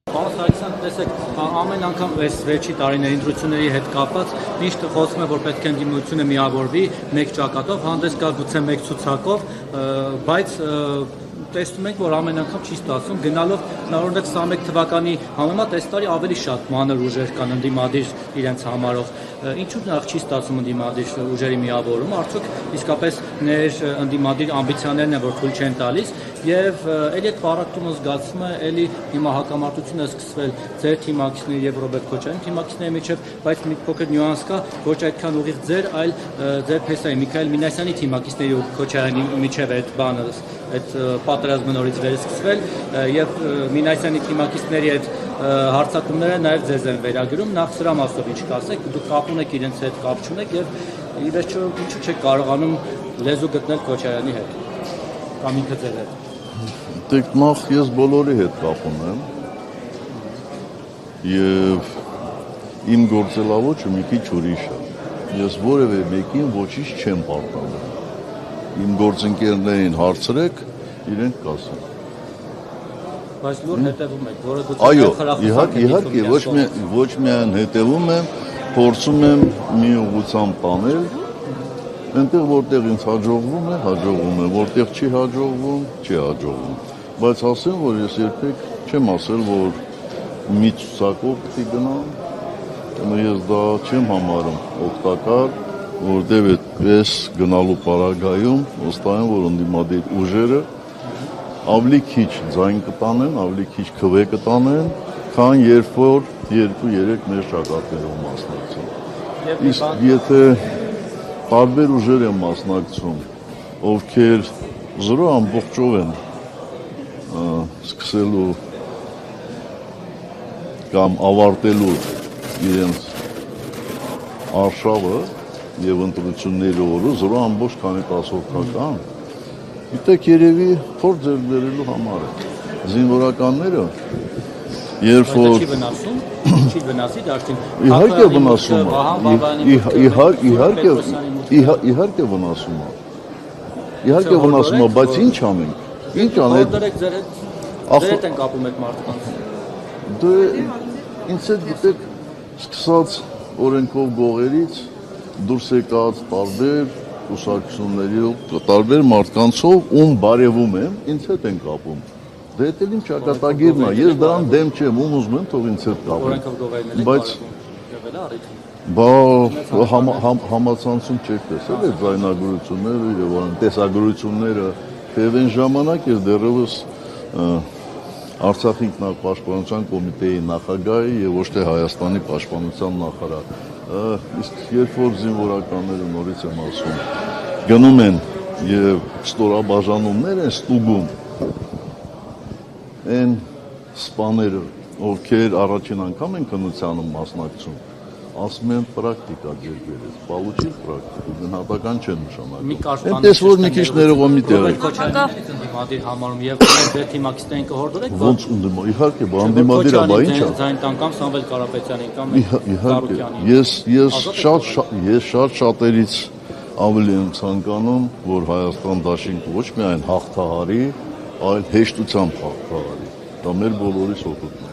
Պարոն Սարգսյան, տեսեք, ամեն անգամ այս վերջի տարիների ընտրությունների հետ կապված միշտ խոսում է, որ պետք է ընդդիմությունը միավորվի մեկ ճակատով, հանդես գա գուցե մեկ ցուցակով, բայց տեսնում ենք, որ ամեն անգամ չի ստացվում, գնալով նորոնց 21 թվականի համեմատ այս տարի ավելի շատ մանր ուժեր կան ընդդիմադիր իրենց համարով։ Ինչու նախ չի ստացվում ընդդիմադիր ուժերի միավորումը, արդյոք իսկապես ներ ընդդիմադիր ամբիցիաներն են, որ թույլ չեն տալիս, եւ էլի այդ պարակտումը զգացվում է, էլի հիմա հակամարտությունը սկսվել ձեր թիմակիցների եւ Ռոբերտ Քոչարյանի թիմակիցների միջեւ, բայց մի փոքր նյուանս կա, ոչ այդքան ուղիղ ձեր, այլ ձեր փեսայի Միքայել Մինասյանի թիմակիցների ու Քոչարյանի միջեւ այդ բանը, այդ պատերազմը նորից վերսկսվել եւ Մինասյանի թիմակիցների այդ հարցակումները նաեւ ձեզ են վերագրում, նախ սրա մասով ինչ կասեք, դուք կապ ունեք իրենց հետ, կապ չունեք եւ ի վերջո ինչու չեք կարողանում լեզու գտնել Քոչարյանի հետ կամ ինքը ձեր հետ։ Դեք նախ ես բոլորի հետ կապ ունեմ եւ իմ գործելավոճը մի քիչ ուրիշ է։ Ես որևէ մեկին ոչինչ չեմ պարտանում։ Իմ գործընկերներին հարցրեք, իրենք կասեն։ Բայց լուր հետևում եք, որը այո, իհարկե, ոչ միայն հետևում եմ, փորձում եմ մի ուղղությամբ տանել, այնտեղ որտեղ ինձ հաջողվում է, որտեղ չի հաջողվում, չի հաջողվում։ Բայց ասեմ, որ ես երբեք չեմ ասել, որ մի ցուցակով պիտի գնամ, ես դա չեմ համարում օգտակար, որտեղ այս գնալու պարագայում վստահ եմ, որ ընդդիմադիր ուժերը ավելի քիչ ձայն կտանեն, ավելի քիչ քվե կտանեն, քան երբ որ 2-3 մեր ճակատներով մասնակցում։ Իսկ եթե տարբեր ուժեր են մասնակցում, ովքեր զրո ամբողջով են սկսելու կամ ավարտելու իրենց արշավը եւ ընտրությունների օրը զրո ամբողջ քանի 10 հոգական, գիտեք երևի փորձ ձեռք բերելու համար է։ Զինվորականները երբ որ չի վնասի դարձին իհարկե վնասում է, իհարկե վնասում է, բայց ինչ անենք։ Ինչ անենք։ Ձեր հետ են կապում այդ մարդկանց։ Դե ինձ հետ գիտեք սկսած օրենքով գողերից դուրս եկած տարբեր կուսակցությունների տարբեր մարդկանցով ում բարևում եմ, ինձ հետ են կապում։ Դե դա իմ ճակատագիրն է, ես դրան դեմ չեմ, ում ուզում եմ թող ինձ հետ կապում։ Օրենքով գողերն բայց համացանցում չեք տեսել այդ ձայնագրությունները եւ այլն տեսագրությունները, թեև այն ժամանակ ես դեռևս Արցախի ինքնապաշտպանության կոմիտեի նախագահ եւ ոչ թե Հայաստանի պաշտպանության նախարար։ Իսկ երբ որ զինվորականները նորից եմ ասում, գնում են եւ ստորաբաժանումներ են ստուգում, այն սպաները, ովքեր առաջին անգամ են քննությանը մասնակցում, ասում են պրակտիկա ձեր բերեց, получил պրակտիկա, գնահատական չեն նշանակում։ Այնպես որ մի քիչ ներողամիտ եղեք։ Ընդդիմադիր համարում եւ ձեր թիմակիցներին կհորդորեք։ Ոնց իհարկե, ընդդիմադիր է, բա ի՞նչ է։ Ձայն տան կամ Սամվել Կարապետյանին կամ Կարուկյանին։ Ես շատերից ավելի եմ ցանկանում, որ Հայաստան դաշինքը ոչ միայն հաղթահարի, այլ հեշտությամբ հաղթահարի։ Դա մեր բոլորիս օգուտն է։